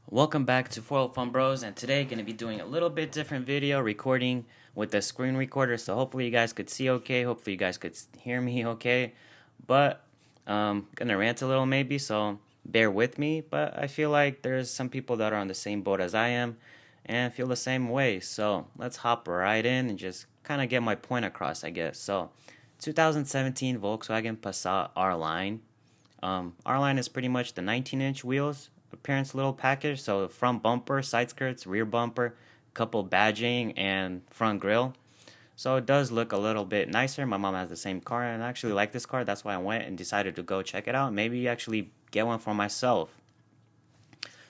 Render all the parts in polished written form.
Welcome back to Foil Fun Bros, and today going to be doing a little bit different video recording with the screen recorder, so hopefully you guys could see okay, hopefully you guys could hear me okay, but gonna rant a little maybe, so bear with me, but I feel like there's some people that are on the same boat as I am and feel the same way, so let's hop right in and just kind of get my point across, I guess. So 2017 Volkswagen Passat R-Line. R-Line is pretty much the 19-inch wheels appearance little package. So front bumper, side skirts, rear bumper, couple badging, and front grille. So it does look a little bit nicer. My mom has the same car, and I actually like this car. That's why I went and decided to go check it out. Maybe actually get one for myself.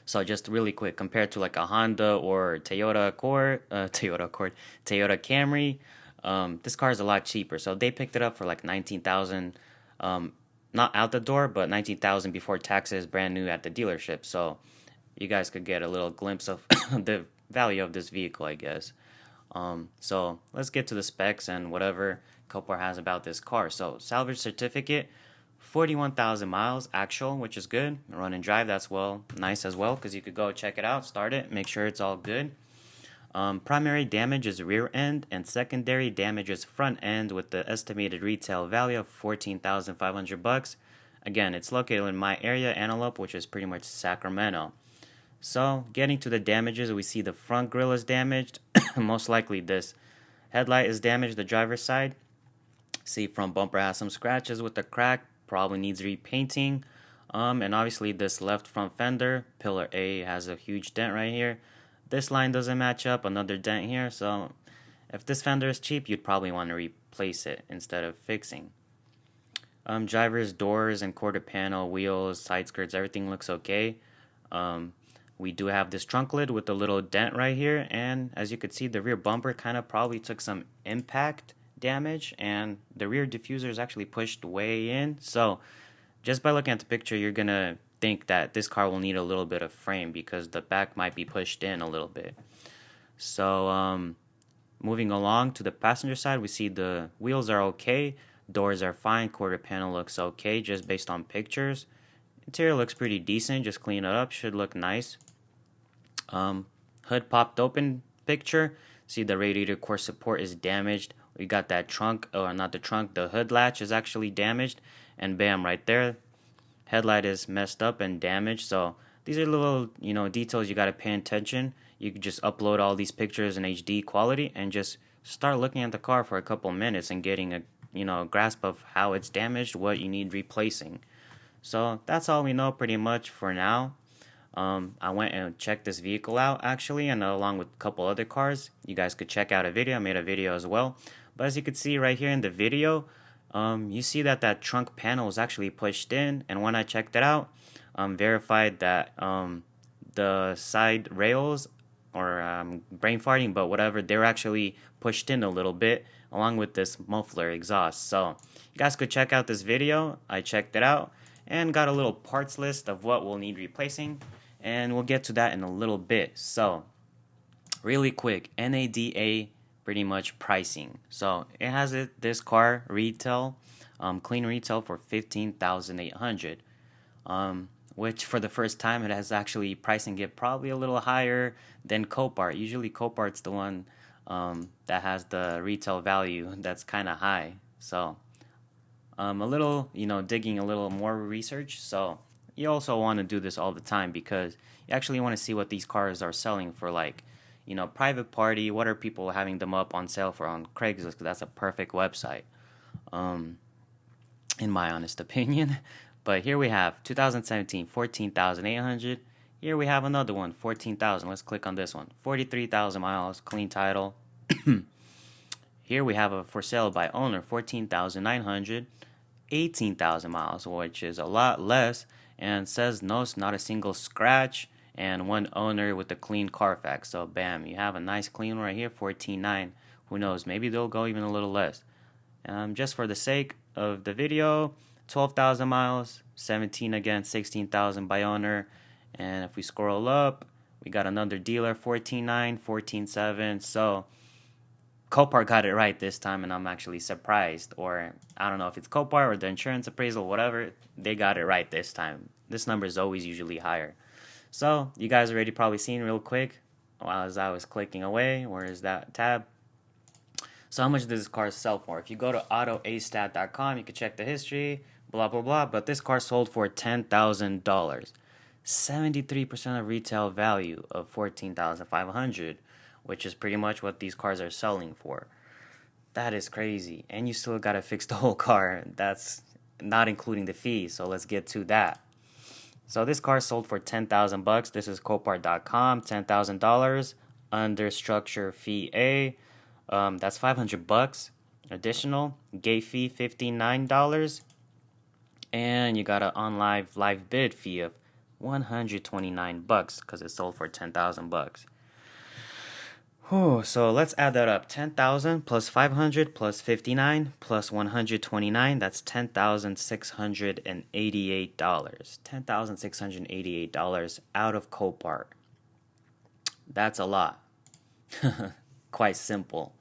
So just really quick, compared to like a Honda or Toyota Camry, this car is a lot cheaper. So they picked it up for like 19,000, not out the door, but 19,000 before taxes, brand new at the dealership. So you guys could get a little glimpse of the value of this vehicle, I guess. So let's get to the specs and whatever Copart has about this car. So salvage certificate, 41,000 miles actual, which is good. Run and drive, that's nice as well, because you could go check it out, start it, make sure it's all good. Primary damage is rear end, and secondary damage is front end, with the estimated retail value of $14,500. Again, it's located in my area, Antelope, which is pretty much Sacramento. So, getting to the damages, we see the front grille is damaged. Most likely this headlight is damaged, the driver's side. See, front bumper has some scratches with the crack, probably needs repainting. And obviously this left front fender, pillar A, has a huge dent right here. This line doesn't match up, another dent here. So if this fender is cheap, you'd probably want to replace it instead of fixing. Driver's doors and quarter panel, wheels, side skirts, everything looks okay. We do have this trunk lid with a little dent right here, and as you could see, the rear bumper kind of probably took some impact damage, and the rear diffuser is actually pushed way in. So just by looking at the picture, you're gonna think that this car will need a little bit of frame because the back might be pushed in a little bit. So moving along to the passenger side, we see the wheels are okay, doors are fine, quarter panel looks okay just based on pictures. Interior looks pretty decent, just clean it up, should look nice. Hood popped open picture. See, the radiator core support is damaged. We got that trunk, or not the trunk, the hood latch is actually damaged. And bam, right there, headlight is messed up and damaged. So these are little, details you got to pay attention. You can just upload all these pictures in HD quality and just start looking at the car for a couple minutes and getting a grasp of how it's damaged, what you need replacing. So that's all we know pretty much for now. I went and checked this vehicle out actually, and along with a couple other cars. You guys could check out a video. I made a video as well. But as you can see right here in the video, you see that trunk panel was actually pushed in, and when I checked it out, verified that the side rails, or brain farting, but whatever, they're actually pushed in a little bit along with this muffler exhaust. So you guys could check out this video. I checked it out and got a little parts list of what we'll need replacing, and we'll get to that in a little bit. So really quick, NADA pretty much pricing. So it has this car retail, clean retail for $15,800, which for the first time it has actually pricing it probably a little higher than Copart. Usually Copart's the one that has the retail value that's kind of high. So a little, digging a little more research. So you also want to do this all the time because you actually want to see what these cars are selling for, like, private party. What are people having them up on sale for on Craigslist? Because that's a perfect website, in my honest opinion. But here we have 2017, 14,800. Here we have another one, 14,000. Let's click on this one, 43,000 miles, clean title. Here we have a for sale by owner, 14,900, 18,000 miles, which is a lot less, and says no, it's not a single scratch, and one owner with a clean Carfax. So bam, you have a nice clean one right here, 14.9. Who knows, maybe they'll go even a little less. Just for the sake of the video, 12,000 miles, 17 again, 16,000 by owner. And if we scroll up, we got another dealer, 14.9, 14.7. So Copart got it right this time, and I'm actually surprised. Or I don't know if it's Copart or the insurance appraisal, whatever. They got it right this time. This number is always usually higher. So you guys already probably seen real quick while as I was clicking away. Where is that tab? So how much does this car sell for? If you go to autoastat.com, you can check the history, blah blah blah. But this car sold for $10,000, 73% of retail value of 14,500, which is pretty much what these cars are selling for. That is crazy, and you still gotta fix the whole car. That's not including the fees. So let's get to that. So this car sold for $10,000. This is Copart.com. $10,000 under structure fee A. That's $500 additional. Gate fee $59, and you got an on live bid fee of $129 because it sold for $10,000. So let's add that up. 10,000 plus 500 plus 59 plus 129. That's $10,688. $10,688 out of Copart. That's a lot. Quite simple.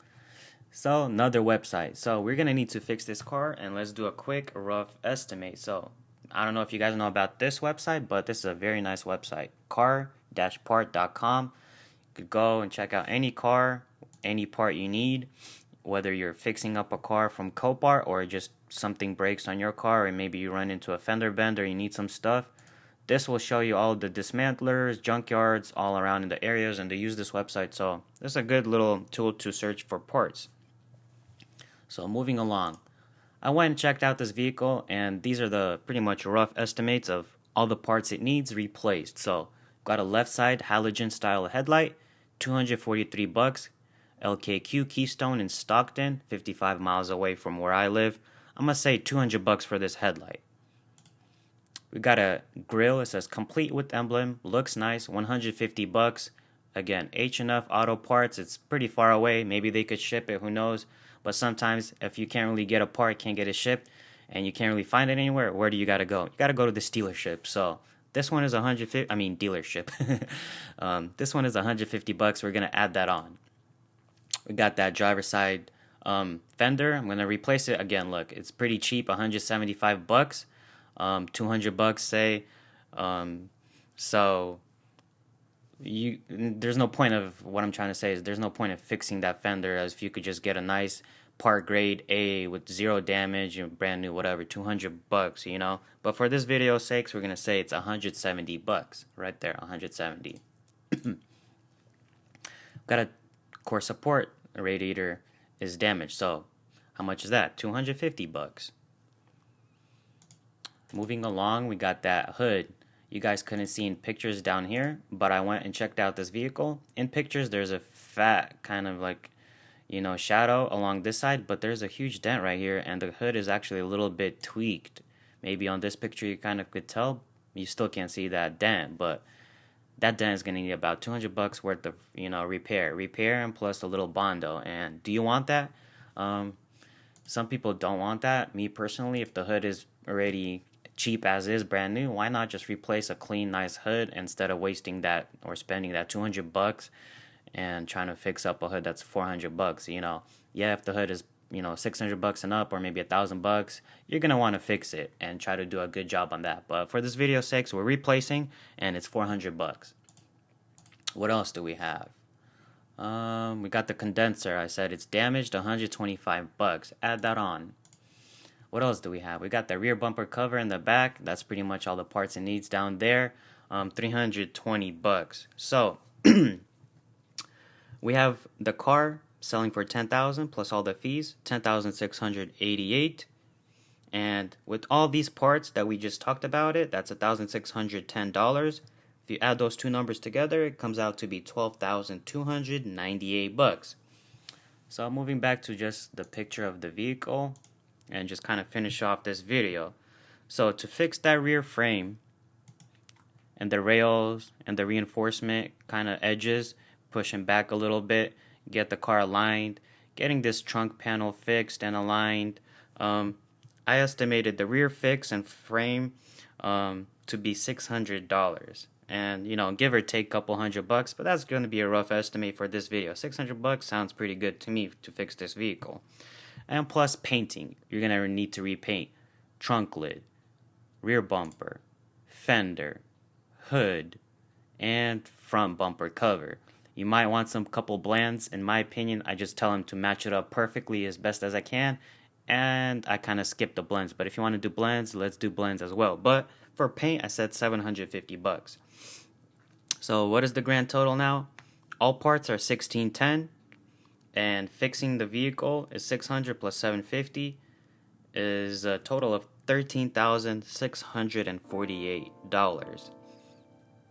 So another website. So we're gonna need to fix this car, and let's do a quick rough estimate. So I don't know if you guys know about this website, but this is a very nice website. Car-part.com. Could go and check out any car, any part you need, whether you're fixing up a car from Copart or just something breaks on your car, or maybe you run into a fender bender, you need some stuff. This will show you all the dismantlers, junkyards all around in the areas, and they use this website. So this is a good little tool to search for parts. So moving along, I went and checked out this vehicle, and these are the pretty much rough estimates of all the parts it needs replaced. So got a left side halogen style headlight, $243. LKQ Keystone in Stockton, 55 miles away from where I live. I'm gonna say $200 for this headlight. We got a grill. It says complete with emblem. Looks nice. $150. Again, H&F Auto Parts. It's pretty far away. Maybe they could ship it. Who knows? But sometimes if you can't really get a part, can't get it shipped, and you can't really find it anywhere, where do you gotta go? You gotta go to the dealership. So this one is dealership. This one is $150. We're gonna add that on. We got that driver's side fender. I'm gonna replace it again. Look, it's pretty cheap, $175. $200 say. So there's no point of what I'm trying to say is there's no point of fixing that fender as if you could just get a nice part grade A with zero damage and brand new whatever, $200, you know. But for this video's sakes, we're gonna say it's $170 right there, 170. Got a core support radiator is damaged, so how much is that? $250. Moving along, we got that hood. You guys couldn't see in pictures down here, but I went and checked out this vehicle. In pictures, there's a fat kind of like, you know, shadow along this side, but there's a huge dent right here, and the hood is actually a little bit tweaked. Maybe on this picture you kind of could tell. You still can't see that dent, but that dent is going to need about $200 worth of, you know, repair and plus a little bondo. And do you want that? Some people don't want that. Me personally, if the hood is already cheap as is, brand new, why not just replace a clean, nice hood instead of wasting that or spending that $200 and trying to fix up a hood that's $400? You know, yeah, if the hood is, you know, $600 and up, or maybe $1,000, you're gonna want to fix it and try to do a good job on that. But for this video's sake, we're replacing, and it's $400. What else do we have? We got the condenser. I said it's damaged, $125. Add that on. What else do we have? We got the rear bumper cover in the back. That's pretty much all the parts it needs down there. $320. So we have the car selling for $10,000 plus all the fees, $10,688. And with all these parts that we just talked about, that's $1,610. If you add those two numbers together, it comes out to be $12,298. So moving back to just the picture of the vehicle and just kind of finish off this video. So to fix that rear frame and the rails and the reinforcement kind of edges, pushing back a little bit, get the car aligned, getting this trunk panel fixed and aligned, I estimated the rear fix and frame to be $600. And, you know, give or take a couple $100, but that's going to be a rough estimate for this video. $600 sounds pretty good to me to fix this vehicle. And plus painting. You're going to need to repaint trunk lid, rear bumper, fender, hood, and front bumper cover. You might want some couple blends. In my opinion, I just tell them to match it up perfectly as best as I can, and I kind of skip the blends. But if you want to do blends, let's do blends as well. But for paint, I said $750. So what is the grand total now? All parts are $1,610, and fixing the vehicle is $600 plus $750 is a total of $13,648.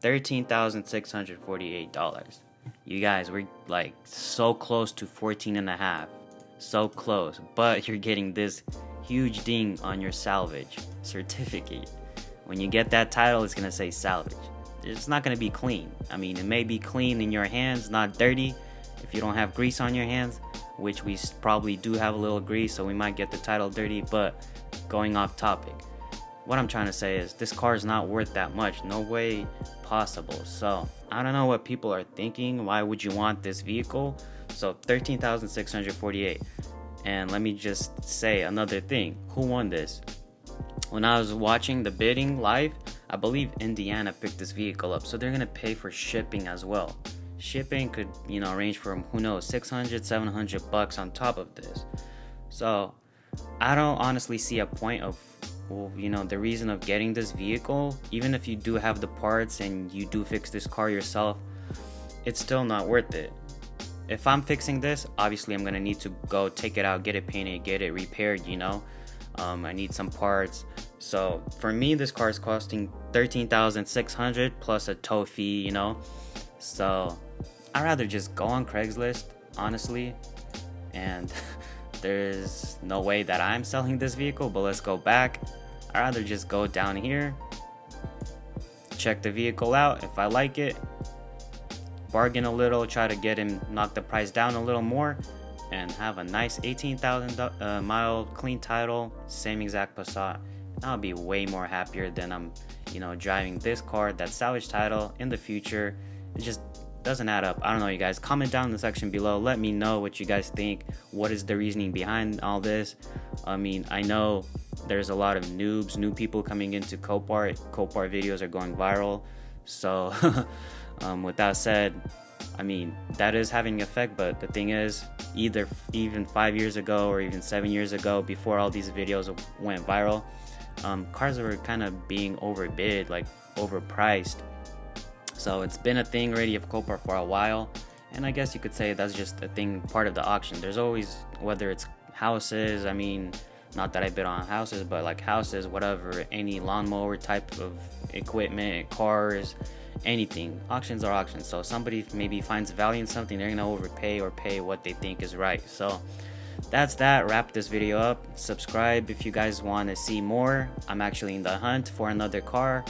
$13,648. You guys, we're like so close to 14 and a half. So close. But you're getting this huge ding on your salvage certificate. When you get that title, it's going to say salvage. It's not going to be clean. I mean, it may be clean in your hands, not dirty. If you don't have grease on your hands, which we probably do have a little grease, so we might get the title dirty. But going off topic, what I'm trying to say is this car is not worth that much. No way possible. So I don't know what people are thinking. Why would you want this vehicle? So $13,648. And let me just say another thing. Who won this? When I was watching the bidding live, I believe Indiana picked this vehicle up. So they're going to pay for shipping as well. Shipping could, range from, who knows, $600, $700 on top of this. So I don't honestly see a point of, the reason of getting this vehicle. Even if you do have the parts and you do fix this car yourself, it's still not worth it. If I'm fixing this, obviously I'm going to need to go take it out, get it painted, get it repaired, I need some parts. So for me, this car is costing $13,600 plus a tow fee, So I'd rather just go on Craigslist, honestly. And there's no way that I'm selling this vehicle, but let's go back. I'd rather just go down here, check the vehicle out. If I like it, bargain a little, try to get him, knock the price down a little more, and have a nice 18,000 mile clean title, same exact Passat. I'll be way more happier than I'm, driving this car, that salvage title in the future. It just doesn't add up. I don't know, you guys. Comment down in the section below. Let me know what you guys think. What is the reasoning behind all this? I mean, I know there's a lot of new people coming into Copart. Copart videos are going viral. So with that said, I mean, that is having an effect, but the thing is, even 5 years ago or even 7 years ago, before all these videos went viral, cars were kind of being overbid, like overpriced. So it's been a thing already of Copart for a while, and I guess you could say that's just a thing, part of the auction. There's always, whether it's houses, I mean, not that I bid on houses, but like houses, whatever, any lawnmower type of equipment, cars, anything. Auctions are auctions. So somebody maybe finds value in something, they're gonna overpay or pay what they think is right. So that's that. Wrap this video up. Subscribe if you guys want to see more. I'm actually in the hunt for another car,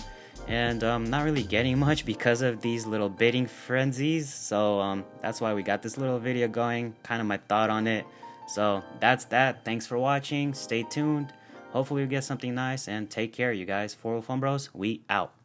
and not really getting much because of these little bidding frenzies. So that's why we got this little video going, kind of my thought on it. So that's that. Thanks for watching. Stay tuned. Hopefully we get something nice, and take care, you guys. 4 Fun Bros, we out.